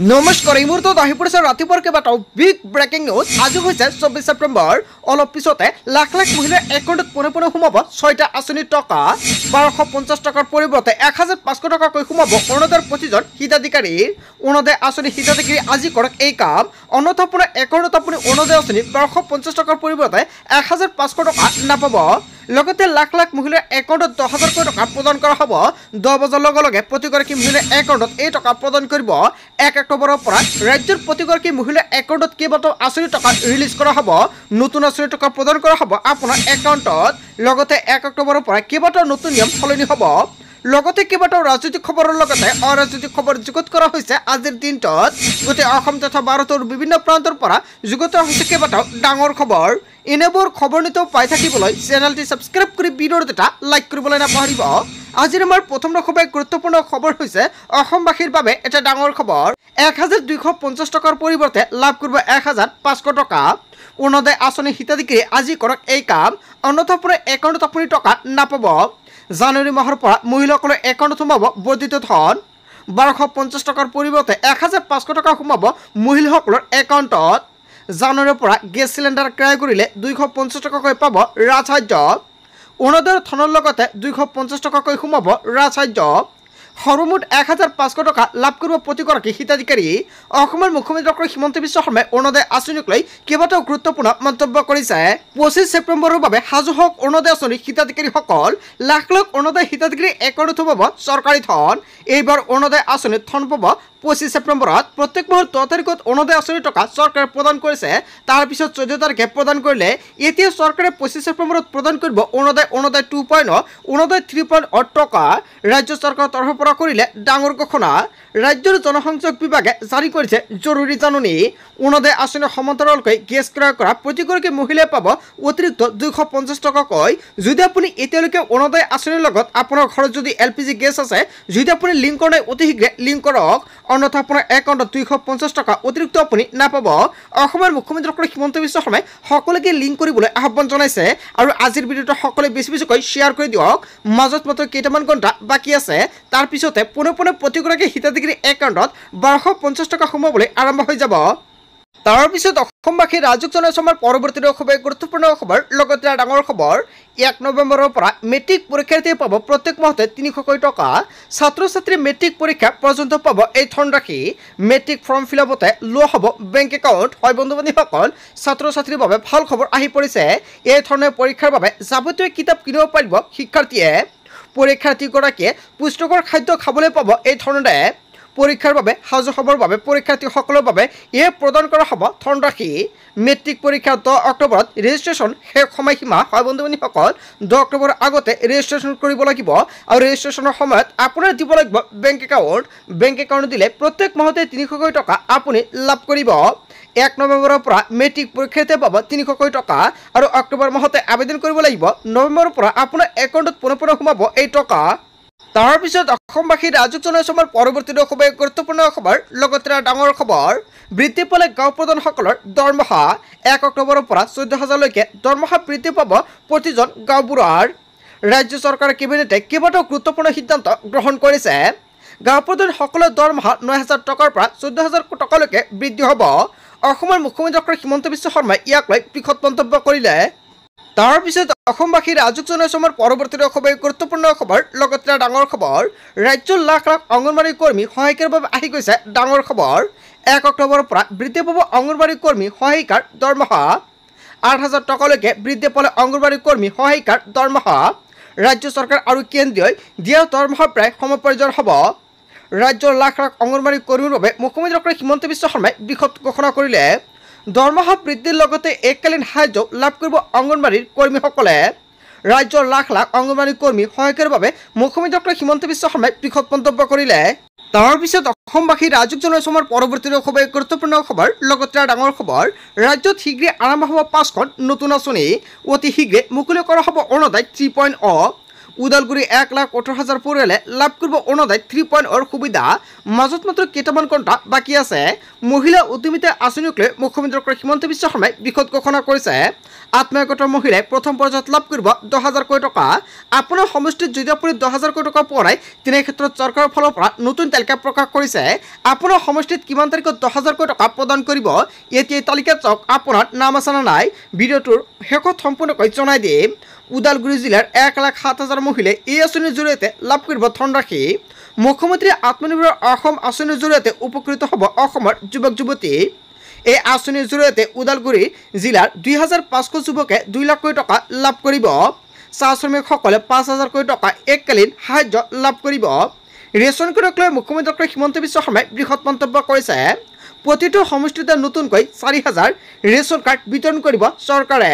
নমস্কাৰ এই মুহূৰ্তত আহি পৰিছে ৰাতিপুৱাৰ কেইবাটাও বিগ ব্ৰেকিং নিউজ। আজি হৈছে 24 ছেপ্টেম্বৰ। অলপ পিছতে লাখ লাখ মহিলাৰ একাউণ্টত পোনে সোমাব 6টা আঁচনিৰ টকা। 1250 টকাৰ পৰিৱৰ্তে 1500 টকাকৈ সোমাব অৰুণোদয়ৰ প্ৰতিজন হিতাধিকাৰীৰ। অৰুণোদয় আঁচনিৰ হিতাধিকাৰী আজি কৰক এই কাম। অন্যথা আপোনাৰ একাউণ্টত আপুনি অৰুণোদয় আঁচনি 1250 টকাৰ পৰিৱৰ্তে 1500 টকা নাপাব। লগতে লাখ লাখ মহিলাৰ একাউণ্টত 10,000 টকা প্ৰদান কৰা হ'ব। 10 বজাৰ লগে লগে প্ৰতিগৰাকী মহিলাৰ একাউণ্টত এই টকা প্ৰদান কৰিব। 1 অক্টোবৰৰ পৰা ৰাজ্যৰ প্ৰতিগৰাকী মহিলাৰ একাউণ্টত কেইবাটাও আঁচনিৰ টকা ৰিলিজ কৰা হ'ব। নতুন আঁচনিৰ টকা প্ৰদান কৰা হ'ব আপোনাৰ একাউণ্টত। লগতে 1 অক্টোবৰৰ পৰা কেইবাটাও নতুন নিয়ম সলনি হ'ব। লগতে কেইবাটাও ৰাজনৈতিক খবৰৰ লগতে অৰাজনৈতিক খবৰ যুগুত কৰা হৈছে আজিৰ দিনটোত। গোটেই অসম তথা ভাৰতৰ বিভিন্ন প্ৰান্তৰ পৰা যুগুত হৈছে কেইবাটাও ডাঙৰ খবৰ। এনেবোৰ খবৰ নিতৌ পাই থাকিবলৈ চেনেলটি ছাবস্ক্ৰাইব কৰি ভিডিঅ'টো এটা লাইক কৰিবলৈ নাপাহৰিব। আজিৰ আমাৰ প্ৰথম খুবেই গুৰুত্বপূৰ্ণ খবৰ হৈছে অসমবাসীৰ বাবে এটা ডাঙৰ খবৰ। 1250 টকাৰ পৰিৱৰ্তে লাভ কৰিব 1500 টকা। অৰুণোদয় আঁচনিৰ হিতাধিকাৰী আজি কৰক এই কাম। অন্যথা আপোনাৰ একাউণ্টত আপুনি টকা নাপাব। জানুৱাৰী মাহৰ পৰা মহিলাসকলৰ একাউণ্টত সোমাব বৰ্ধিত ধন। 1250 টকাৰ পৰিৱৰ্তে 1500 টকা সোমাব মহিলাসকলৰ একাউণ্টত। জানুৱাৰীৰ পৰা গেছ চিলিণ্ডাৰ ক্ৰয় কৰিলে 250 টকাকৈ পাব ৰাজসাহায্য। অৰুণোদয়ৰ ধনৰ লগতে 250 টকাকৈ সোমাব ৰাজসাহায্য। সৰ্বমুঠ 1500 টকা লাভ কৰিব প্ৰতিগৰাকী হিতাধিকাৰী। অসমৰ মুখ্যমন্ত্ৰী ডক্টৰ হিমন্ত বিশ্ব শৰ্মাই অৰুণোদয় আঁচনিক লৈ কেইবাটাও গুৰুত্বপূৰ্ণ মন্তব্য কৰিছে। 25 ছেপ্টেম্বৰৰ বাবে সাজু হওক অৰুণোদয় আঁচনিৰ হিতাধিকাৰীসকল। লাখ লাখ অৰুণোদয় হিতাধিকাৰী একাউণ্টত সোমাব চৰকাৰী ধন। এইবাৰ অৰুণোদয় আঁচনিত ধন পাব 25 ছেপ্টেম্বৰত। প্ৰত্যেক মাহৰ 10 তাৰিখত অৰুণোদয় আঁচনিৰ টকা চৰকাৰে প্ৰদান কৰিছে। তাৰপিছত 14 তাৰিখে প্ৰদান কৰিলে। এতিয়া চৰকাৰে 25 ছেপ্টেম্বৰত প্ৰদান কৰিব অৰুণোদয় 2.0, অৰুণোদয় 3.0 টকা। ৰাজ্য চৰকাৰৰ তৰফৰ পৰা কৰিলে ডাঙৰ ঘোষণা। ৰাজ্যৰ জনসংযোগ বিভাগে জাৰি কৰিছে জৰুৰী জাননী। অৰুণোদয় আঁচনিৰ সমান্তৰালকৈ গেছ ক্ৰয় কৰা প্ৰতিগৰাকী মহিলাই পাব অতিৰিক্ত 250 টকাকৈ। যদি আপুনি এতিয়ালৈকে অৰুণোদয় আঁচনিৰ লগত আপোনাৰ ঘৰত যদি LPG গেছ আছে, যদি আপুনি লিংক কৰা নাই অতি শীঘ্ৰে লিংক কৰক। অন্যথা আপোনাৰ একাউণ্টত 250 টকা অতিৰিক্ত আপুনি নাপাব। অসমৰ মুখ্যমন্ত্ৰী ডক্টৰ হিমন্ত বিশ্ব শৰ্মাই সকলোকে লিংক কৰিবলৈ আহ্বান জনাইছে। আৰু আজিৰ ভিডিঅ'টো সকলোৱে বেছিকৈ শ্বেয়াৰ কৰি দিয়ক। মাজত মাত্ৰ কেইটামান ঘণ্টা বাকী আছে। তাৰপিছতে পোনে প্ৰতিগৰাকী হিতাধিকাৰী একাউণ্টত 1250 টকা সোমাবলৈ আৰম্ভ হৈ যাব। তাৰপিছত অসমবাসী ৰাজুক জনাইছে আমাৰ পৰৱৰ্তী খুবেই গুৰুত্বপূৰ্ণ খবৰ। লগতে ডাঙৰ খবৰ 1 নৱেম্বৰৰ পৰা মেট্ৰিক পৰীক্ষাৰ্থীয়ে পাব প্ৰত্যেক মাহতে 300 টকা। ছাত্ৰ ছাত্ৰী মেট্ৰিক পৰীক্ষা পৰ্যন্ত পাব এই ধনৰাশি। মেট্ৰিক ফৰ্ম ফিলাপতে লোৱা হ'ব বেংক একাউণ্ট। হয় বন্ধু বান্ধৱীসকল, ছাত্ৰ ছাত্ৰীৰ বাবে ভাল খবৰ আহি পৰিছে। এই ধৰণে পৰীক্ষাৰ বাবে যাৱতীয় কিতাপ কিনিব পাৰিব শিক্ষাৰ্থীয়ে। পৰীক্ষাৰ্থীগৰাকীয়ে পুষ্টিকৰ খাদ্য খাবলৈ পাব এই ধৰণে। পৰীক্ষাৰ বাবে সাজু হ'বৰ বাবে পৰীক্ষাৰ্থীসকলৰ বাবে এই প্ৰদান কৰা হ'ব ধনৰাশি। মেট্ৰিক পৰীক্ষা 10 অক্টোবৰত ৰেজিষ্ট্ৰেশ্যন শেষ সময়সীমা। হয় বন্ধু বান্ধৱীসকল, 10 অক্টোবৰৰ আগতে ৰেজিষ্ট্ৰেশ্যন কৰিব লাগিব। আৰু ৰেজিষ্ট্ৰেশ্যনৰ সময়ত আপোনাৰ দিব লাগিব বেংক একাউণ্ট। বেংক একাউণ্ট দিলে প্ৰত্যেক মাহতে 300 টকা আপুনি লাভ কৰিব। 1 নৱেম্বৰৰ পৰা মেট্ৰিক পৰীক্ষাৰ্থীয়ে পাব 300 টকা। আৰু অক্টোবৰ মাহতে আবেদন কৰিব লাগিব। নৱেম্বৰৰ পৰা আপোনাৰ একাউণ্টত পুনৰ সোমাব এই টকা। তাৰপিছত অসমবাসী ৰাজুক জনাইছে আমাৰ পৰৱৰ্তী খুবেই গুৰুত্বপূৰ্ণ খবৰ। লগতে ডাঙৰ খবৰ, বৃদ্ধি পালে গাঁও প্ৰধানসকলৰ দৰমহা। 1 অক্টোবৰৰ পৰা 14,000লৈকে দৰমহা বৃদ্ধি পাব প্ৰতিজন গাঁওবুঢ়াৰ। ৰাজ্য চৰকাৰৰ কেবিনেটে কেইবাটাও গুৰুত্বপূৰ্ণ সিদ্ধান্ত গ্ৰহণ কৰিছে। গাঁও প্ৰধানসকলৰ দৰমহা 9,000 টকাৰ পৰা 14,000 টকালৈকে বৃদ্ধি হ'ব। অসমৰ মুখ্যমন্ত্ৰী ডক্টৰ হিমন্ত বিশ্ব শৰ্মাই ইয়াক লৈ বৃহৎ মন্তব্য কৰিলে। তাৰপিছত অসমবাসী ৰাজুক জনাইছে আমাৰ পৰৱৰ্তী খুবেই গুৰুত্বপূৰ্ণ খবৰ। লগতে ডাঙৰ খবৰ, ৰাজ্যৰ লাখ লাখ অংগনবাড়ী কৰ্মী সহায়িকাৰ বাবে আহি গৈছে ডাঙৰ খবৰ। 1 অক্টোবৰৰ পৰা বৃদ্ধি পাব অংগনবাড়ী কৰ্মী সহায়িকাৰ দৰমহা। 8,000 টকালৈকে বৃদ্ধি পালে অংগনবাড়ী কৰ্মী সহায়িকাৰ দৰমহা। ৰাজ্য চৰকাৰ আৰু কেন্দ্ৰই দিয়া দৰমহা প্ৰায় সমপৰ্যায়ৰ হ'ব। ৰাজ্যৰ লাখ লাখ অংগনবাড়ী কৰ্মীৰ বাবে মুখ্যমন্ত্ৰী ডক্টৰ হিমন্ত বিশ্ব শৰ্মাই বৃহৎ ঘোষণা কৰিলে। দৰমহা বৃদ্ধিৰ লগতে এককালীন সাহায্য লাভ কৰিব অংগনবাড়ীৰ কৰ্মীসকলে। ৰাজ্যৰ লাখ লাখ অংগনবাড়ী কৰ্মী সহায়কৰ বাবে মুখ্যমন্ত্ৰী ডক্টৰ হিমন্ত বিশ্ব শৰ্মাই বৃহৎ মন্তব্য কৰিলে। তাৰপিছত অসমবাসী ৰাজুক জনাইছে আমাৰ পৰৱৰ্তী খুবেই গুৰুত্বপূৰ্ণ খবৰ। লগতে ডাঙৰ খবৰ, ৰাজ্যত শীঘ্ৰে আৰম্ভ হ'ব 5খন নতুন আঁচনি। অতি শীঘ্ৰে মুকলি কৰা হ'ব অৰুণোদয় 3.0। ওদালগুৰি 1,18,000 পৰিয়ালে লাভ কৰিব অৰুণোদয় 3.0 সুবিধা মাজত মাত্ৰ কেইটামান ঘণ্টা বাকী আছে মহিলা উদ্যমিতা আঁচনিক লৈ মুখ্যমন্ত্ৰী ডক্টৰ হিমন্ত বিশ্ব শৰ্মাই বৃহৎ ঘোষণা কৰিছে আত্মীয় গোটৰ মহিলাই প্ৰথম পৰ্যায়ত লাভ কৰিব 10,000 কোটি টকা আপোনাৰ সমষ্টিত যদি আপুনি 10,000 কোটি টকা পোৱা নাই তেনে ক্ষেত্ৰত চৰকাৰৰ ফালৰ পৰা নতুন তালিকা প্ৰকাশ কৰিছে আপোনাৰ সমষ্টিত কিমান তাৰিখত 10,000 কোটি টকা প্ৰদান কৰিব এতিয়া তালিকাত চাওক আপোনাৰ নাম আছে নে নাই ভিডিঅ'টোৰ শেষত সম্পূৰ্ণকৈ জনাই দিম ওদালগুৰি জিলাৰ 1,07,000 মহিলাই এই আঁচনিৰ জৰিয়তে লাভ কৰিব ধনৰাশি মুখ্যমন্ত্ৰী আত্মনিৰ্ভৰ অসম আঁচনিৰ জৰিয়তে উপকৃত হ'ব অসমৰ যুৱক যুৱতী এই আঁচনিৰ জৰিয়তে ওদালগুৰি জিলাৰ 2,500 যুৱকে 2 লাখ কোটি টকা লাভ কৰিব চাহ শ্ৰমিকসকলে 5,000 কোটি টকা এককালীন সাহায্য লাভ কৰিব ৰেচন কাৰ্ডক লৈ মুখ্যমন্ত্ৰী ডক্টৰ হিমন্ত বিশ্ব শৰ্মাই বৃহৎ মন্তব্য কৰিছে প্ৰতিটো সমষ্টিতে নতুনকৈ 4,000 ৰেচন কাৰ্ড বিতৰণ কৰিব চৰকাৰে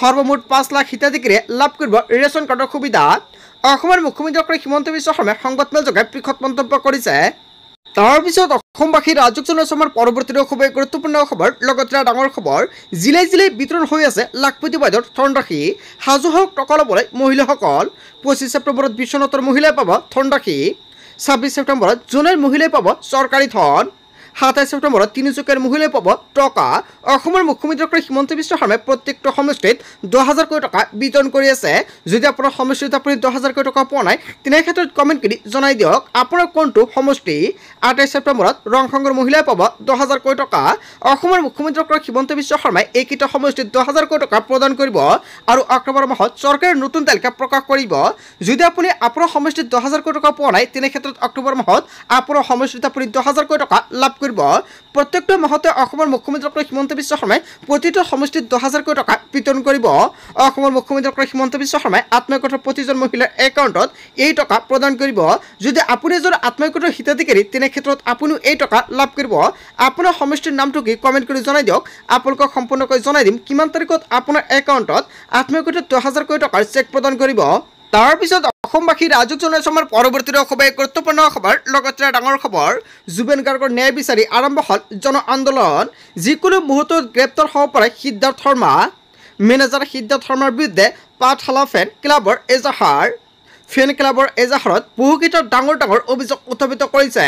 সৰ্বমুঠ 5 লাখ হিতাধিকাৰীয়ে লাভ কৰিব ৰেচন কাৰ্ডৰ সুবিধা অসমৰ মুখ্যমন্ত্ৰী ডক্টৰ হিমন্ত বিশ্ব শৰ্মাই সংবাদমেল যোগে বৃহৎ মন্তব্য কৰিছে তাৰ পিছত অসমবাসী ৰাজক জনাইছে আমাৰ পৰৱৰ্তী খুবেই গুৰুত্বপূৰ্ণ খবৰ লগতে ডাঙৰ খবৰ জিলাই জিলাই বিতৰণ হৈ আছে লাখপতি বাইদেউৰ ধনৰাশি সাজু হওক টকা ল'বলৈ মহিলাসকল 25 ছেপ্টেম্বৰত বিশ্বনাথৰ মহিলাই পাব ধনৰাশি 26 ছেপ্টেম্বৰত জোনাইৰ মহিলাই পাব চৰকাৰী ধন 27 ছেপ্টেম্বৰত তিনিচুকীয়াৰ মহিলাই পাব টকা অসমৰ মুখ্যমন্ত্ৰী ডক্টৰ হিমন্ত বিশ্ব শৰ্মাই প্ৰত্যেকটো সমষ্টিত 10,000 কোটি টকা বিতৰণ কৰি আছে যদি আপোনাৰ সমষ্টিত আপুনি 10,000 কোটি টকা পোৱা নাই তেনে ক্ষেত্ৰত কমেণ্ট কৰি জনাই দিয়ক আপোনাৰ কোনটো সমষ্টি 28 ছেপ্টেম্বৰত ৰংসংগৰ মহিলাই পাব 10,000 কোটি টকা অসমৰ মুখ্যমন্ত্ৰী ডক্টৰ হিমন্ত বিশ্ব শৰ্মাই এইকেইটা সমষ্টিত 10,000 কোটি টকা প্ৰদান কৰিব আৰু অক্টোবৰ মাহত চৰকাৰে নতুন তালিকা প্ৰকাশ কৰিব যদি আপুনি আপোনাৰ সমষ্টিত 10,000 কোটি টকা পোৱা নাই তেনে ক্ষেত্ৰত অক্টোবৰ মাহত আপোনাৰ সমষ্টিত আপুনি 10,000 কোটি টকা লাভ কৰিব প্ৰত্যেকটো মাহতে অসমৰ মুখ্যমন্ত্ৰী ডক্টৰ হিমন্ত বিশ্ব শৰ্মাই প্ৰতিটো সমষ্টিত 10,000 কোটি টকা বিতৰণ কৰিব অসমৰ মুখ্যমন্ত্ৰী ডক্টৰ হিমন্ত বিশ্ব শৰ্মাই আত্মীয় গোটৰ প্ৰতিজন মহিলাৰ একাউণ্টত এই টকা প্ৰদান কৰিব যদি আপুনি এজন আত্মীয় গোটৰ হিতাধিকাৰী তেনে ক্ষেত্ৰত আপুনিও এই টকা লাভ কৰিব আপোনাৰ সমষ্টিৰ নামটো কি কমেণ্ট কৰি জনাই দিয়ক আপোনালোকক সম্পূৰ্ণকৈ জনাই দিম কিমান তাৰিখত আপোনাৰ একাউণ্টত আত্মীয় গোটৰ 10,000 কোটি টকাৰ চেক প্ৰদান কৰিব তাৰ পিছত অসমবাসী ৰাজক জনাইছে আমাৰ পৰৱৰ্তী খুবেই গুৰুত্বপূৰ্ণ খবৰ লগতে ডাঙৰ খবৰ জুবেন গাৰ্গৰ ন্যায় বিচাৰি আৰম্ভ হ'ল জন আন্দোলন যিকোনো মুহূৰ্তত গ্ৰেপ্তাৰ হ'ব পাৰে সিদ্ধাৰ্থ শৰ্মা মেনেজাৰ সিদ্ধাৰ্থ শৰ্মাৰ বিৰুদ্ধে পাঠশালা ফেন ক্লাবৰ এজাহাৰত বহুকেইটা ডাঙৰ ডাঙৰ অভিযোগ উত্থাপিত কৰিছে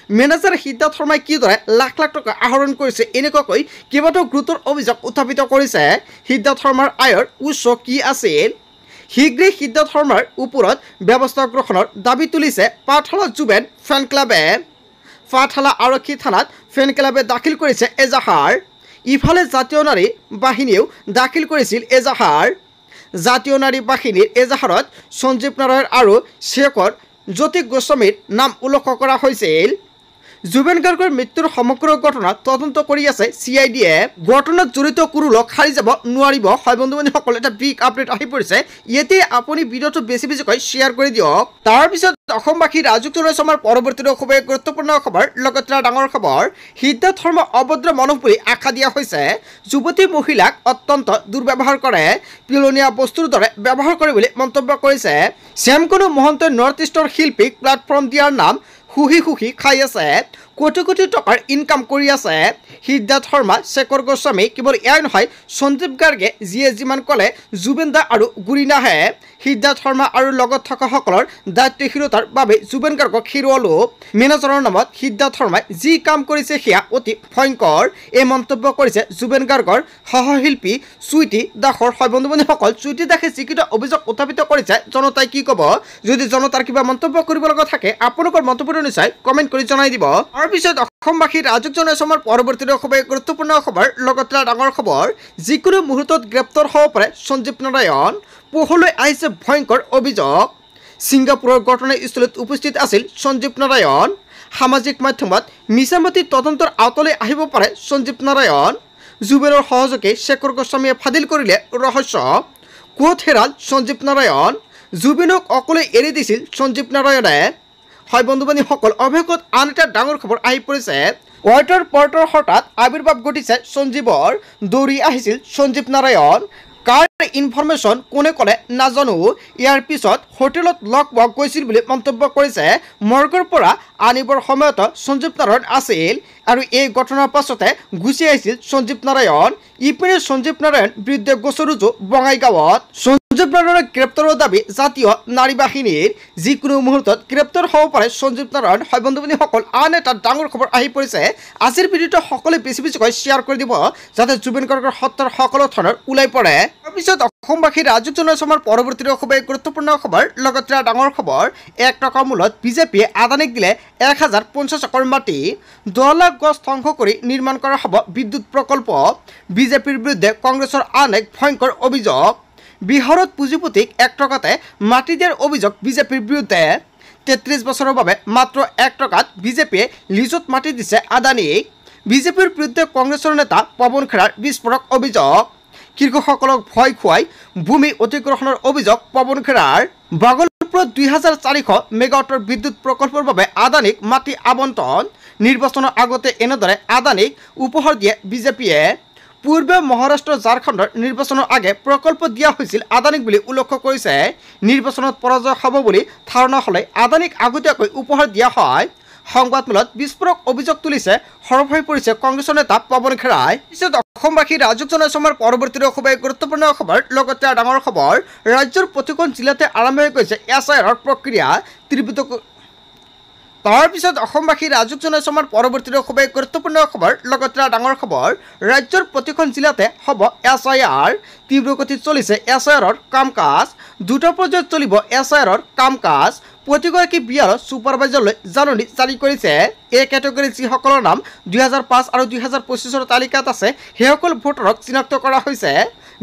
মেনেজাৰ সিদ্ধাৰ্থ শৰ্মাই কিদৰে লাখ লাখ টকা আহৰণ কৰিছে এনেকুৱাকৈ কেইবাটাও গুৰুতৰ অভিযোগ উত্থাপিত কৰিছে সিদ্ধাৰ্থ শৰ্মাৰ আয়ৰ উৎস কি আছিল শীঘ্ৰেই সিদ্ধাৰ্থ শৰ্মাৰ ওপৰত ব্যৱস্থা গ্ৰহণৰ দাবী তুলিছে পাঠশালা জুবেন ফেন ক্লাবে পাঠশালা আৰক্ষী থানাত ফেন ক্লাবে দাখিল কৰিছে এজাহাৰ ইফালে জাতীয় নাৰী বাহিনীয়েও দাখিল কৰিছিল এজাহাৰ জাতীয় নাৰী বাহিনীৰ এজাহাৰত সঞ্জীৱ নাৰায়ণ আৰু শেখৰ জ্যোতি গোস্বামীৰ নাম উল্লেখ কৰা হৈছিল জুবেন গাৰ্গৰ মৃত্যুৰ সমগ্ৰ ঘটনা তদন্ত কৰি আছে CIDয়ে ঘটনাত জড়িত কোনো লোক হাৰি যাব নোৱাৰিব হয় বন্ধু-বান্ধৱীসকল এটা বিগ আপডেট আহি পৰিছে ইয়াতে আপুনি ভিডিঅ'টো বেছিকৈ শ্বেয়াৰ কৰি দিয়ক তাৰ পিছত অসমবাসী ৰাজক জনাইছে আমাৰ পৰৱৰ্তী খুবেই গুৰুত্বপূৰ্ণ খবৰ লগতে ডাঙৰ খবৰ সিদ্ধাৰ্থ শৰ্মা অভদ্ৰ মানুহ বুলি আশা দিয়া হৈছে যুৱতী মহিলাক অত্যন্ত দুৰ্ব্যৱহাৰ কৰে পিলনীয়া বস্তুৰ দৰে ব্যৱহাৰ কৰে বুলি মন্তব্য কৰিছে শ্যামকনু মহন্তই নৰ্থ ইষ্টৰ শিল্পীক প্লেটফৰ্ম দিয়াৰ নাম সুখী খাই আছে কোটি কোটি টকাৰ ইনকাম কৰি আছে সিদ্ধাৰ্থ শৰ্মা শেখৰ গোস্বামী কেৱল এয়াই নহয় সঞ্জীৱ গাৰ্গে যিয়ে যিমান ক'লে জুবেন দা আৰু গুৰি নাহে সিদ্ধাৰ্থ শৰ্মা আৰু লগত থকাসকলৰ দায়িত্বশীলতাৰ বাবে জুবেন গাৰ্গক হেৰুৱালো মেনেজাৰৰ নামত সিদ্ধাৰ্থ শৰ্মাই যি কাম কৰিছে সেয়া অতি ভয়ংকৰ এই মন্তব্য কৰিছে জুবেন গাৰ্গৰ সহশিল্পী চুইটি দাসৰ হয় বন্ধু-বান্ধৱীসকল চুইটি দাসে যিকেইটা অভিযোগ উত্থাপিত কৰিছে জনতাই কি ক'ব যদি জনতাৰ কিবা মন্তব্য কৰিব লগা থাকে আপোনালোকৰ মন্তব্যটো নিশ্চয় কমেণ্ট কৰি জনাই দিব তাৰ পিছত অসমবাসী ৰাজক জনাইছে আমাৰ পৰৱৰ্তী খুবেই গুৰুত্বপূৰ্ণ খবৰ লগতে ডাঙৰ খবৰ যিকোনো মুহূৰ্তত গ্ৰেপ্তাৰ হ'ব পাৰে সঞ্জীৱ নাৰায়ণ পোহৰলৈ আহিছে ভয়ংকৰ অভিযোগ ছিংগাপুৰৰ ঘটনাস্থলীত উপস্থিত আছিল সঞ্জীৱ নাৰায়ণ সামাজিক মাধ্যমত মিছামতি তদন্তৰ আওতালৈ আহিব পাৰে সঞ্জীৱ নাৰায়ণ জুবেনৰ সহযোগী শেখৰ গোস্বামীয়ে ফাদিল কৰিলে ৰহস্য ক'ত হেৰাল সঞ্জীৱ নাৰায়ণ জুবেনক অকলে এৰি দিছিল সঞ্জীৱ নাৰায়ণে হয় বন্ধু-বান্ধৱীসকল অৱশেষত আন এটা ডাঙৰ খবৰ আহি পৰিছে ৱাটাৰ পৰ্টৰ হঠাৎ আৱিৰ্ভাৱ ঘটিছে সঞ্জীৱৰ দৌৰি আহিছিল সঞ্জীৱ নাৰায়ণ ইনফৰমেশ্যন কোনে ক'লে নাজানো ইয়াৰ পিছত হোটেলত লগ পোৱা গৈছিল বুলি মন্তব্য কৰিছে মৰ্গৰ পৰা আনিবৰ সময়ত সঞ্জীৱ নাৰায়ণ আছিল আৰু এই ঘটনাৰ পাছতে গুচি আহিছিল সঞ্জীৱ নাৰায়ণ ইপিনে সঞ্জীৱ নাৰায়ণ বিৰুদ্ধে গোচৰ ৰুজু বঙাইগাঁৱত সঞ্জীৱ নাৰায়ণৰ গ্ৰেপ্তাৰৰ দাবী জাতীয় নাৰী বাহিনীৰ যিকোনো মুহূৰ্তত গ্ৰেপ্তাৰ হ'ব পাৰে সঞ্জীৱ নাৰায়ণ হয় বন্ধুবান্ধৱীসকল আন এটা ডাঙৰ খবৰ আহি পৰিছে আজিৰ ভিডিঅ'টো সকলোৱে বেছি বেছিকৈ শ্বেয়াৰ কৰি দিব যাতে জুবিন গাৰ্গৰ হত্যাৰ সকলো ধৰণৰ ওলাই পৰে তাৰপিছত অসমবাসী ৰাজক জনাইছে আমাৰ পৰৱৰ্তী খুবেই গুৰুত্বপূৰ্ণ খবৰ লগতে ডাঙৰ খবৰ 1 টকা মূলত বিজেপিয়ে আদানীক দিলে 1050 একৰ মাটি 10 লাখ গছ ধ্বংস কৰি নিৰ্মাণ কৰা হ'ব বিদ্যুৎ প্ৰকল্প বিজেপিৰ বিৰুদ্ধে কংগ্ৰেছৰ আন এক ভয়ংকৰ অভিযোগ বিহাৰত পুঁজিপতিক 1 টকাতে মাটি দিয়াৰ অভিযোগ বিজেপিৰ বিৰুদ্ধে 33 বছৰৰ বাবে মাত্ৰ 1 টকাত বিজেপিয়ে লিজত মাটি দিছে আদানীক বিজেপিৰ বিৰুদ্ধে কংগ্ৰেছৰ নেতা পৱন খেৰাৰ বিস্ফোৰক অভিযোগ কৃষকসকলক ভয় খুৱাই ভূমি অধিগ্ৰহণৰ অভিযোগ পৱন খেৰাৰ ভাগলপুৰত 2400 মেগাৱাটৰ বিদ্যুৎ প্ৰকল্পৰ বাবে আদানীক মাটি আবণ্টন নিৰ্বাচনৰ আগতে এনেদৰে আদানীক উপহাৰ দিয়ে বিজেপিয়ে পূৰ্বে মহাৰাষ্ট্ৰ ঝাৰখণ্ডৰ নিৰ্বাচনৰ আগে প্ৰকল্প দিয়া হৈছিল আদানীক বুলি উল্লেখ কৰিছে নিৰ্বাচনত পৰাজয় হ'ব বুলি ধাৰণা হ'লে আদানীক আগতীয়াকৈ উপহাৰ দিয়া হয় সংবাদমেলত বিস্ফোৰক অভিযোগ তুলিছে সৰব হৈ পৰিছে কংগ্ৰেছৰ নেতা পৱন খেৰাই পিছত অসমবাসী ৰাজক জনাইছে আমাৰ পৰৱৰ্তী খুবেই গুৰুত্বপূৰ্ণ খবৰ লগতে ডাঙৰ খবৰ ৰাজ্যৰ প্ৰতিখন জিলাতে আৰম্ভ হৈ গৈছে এছআইআৰৰ প্ৰক্ৰিয়া তীব্ৰ তাৰপিছত অসমবাসী ৰাজক জনাইছে আমাৰ পৰৱৰ্তী খুবেই গুৰুত্বপূৰ্ণ খবৰ লগতে ডাঙৰ খবৰ ৰাজ্যৰ প্ৰতিখন জিলাতে হ'ব এছআইআৰ তীব্ৰ গতিত চলিছে এছআইআৰৰ কাম কাজ দুটা পৰ্যায়ত চলিব এছআইআৰৰ কাম কাজ প্ৰতিগৰাকী বিয়াৰ ছুপাৰভাইজাৰলৈ জাননী জাৰি কৰিছে এই কেটেগৰীৰ যিসকলৰ নাম 2005 আৰু 2025 তালিকাত আছে সেইসকল ভোটাৰক চিনাক্ত কৰা হৈছে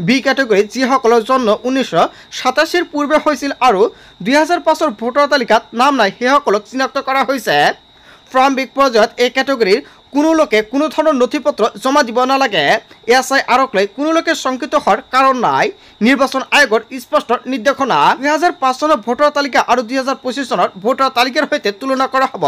বি কেটেগৰীত যিসকলৰ জন্ম 1987 পূৰ্বে হৈছিল আৰু 2005 ভোটাৰ তালিকাত নাম নাই সেইসকলক চিনাক্ত কৰা হৈছে প্ৰাৰম্ভিক পৰ্যায়ত এই কেটেগৰীৰ কোনো লোকে কোনো ধৰণৰ নথিপত্ৰ জমা দিব নালাগে এছআইআৰক লৈ কোনো লোকে শংকিত হোৱাৰ কাৰণ নাই নিৰ্বাচন আয়োগৰ স্পষ্ট নিৰ্দেশনা 2005 চনৰ ভোটাৰ তালিকা আৰু 2025 চনৰ ভোটাৰ তালিকাৰ সৈতে তুলনা কৰা হ'ব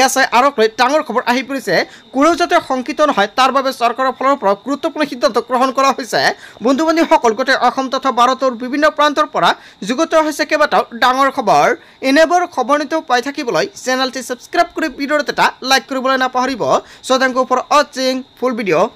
এছআইআৰক লৈ ডাঙৰ খবৰ আহি পৰিছে কোনো যাতে শংকিত নহয় তাৰ বাবে চৰকাৰৰ ফালৰ পৰা গুৰুত্বপূৰ্ণ সিদ্ধান্ত গ্ৰহণ কৰা হৈছে বন্ধু বান্ধৱীসকল গোটেই অসম তথা ভাৰতৰ বিভিন্ন প্ৰান্তৰ পৰা যুগুত হৈছে কেইবাটাও ডাঙৰ খবৰ এনেবোৰ খবৰ নিতেও পাই থাকিবলৈ চেনেলটি সাবস্ক্ৰাইব কৰি ভিডিঅ'ত এটা লাইক কৰিবলৈ নাপাহৰিব So thank you for watching full video.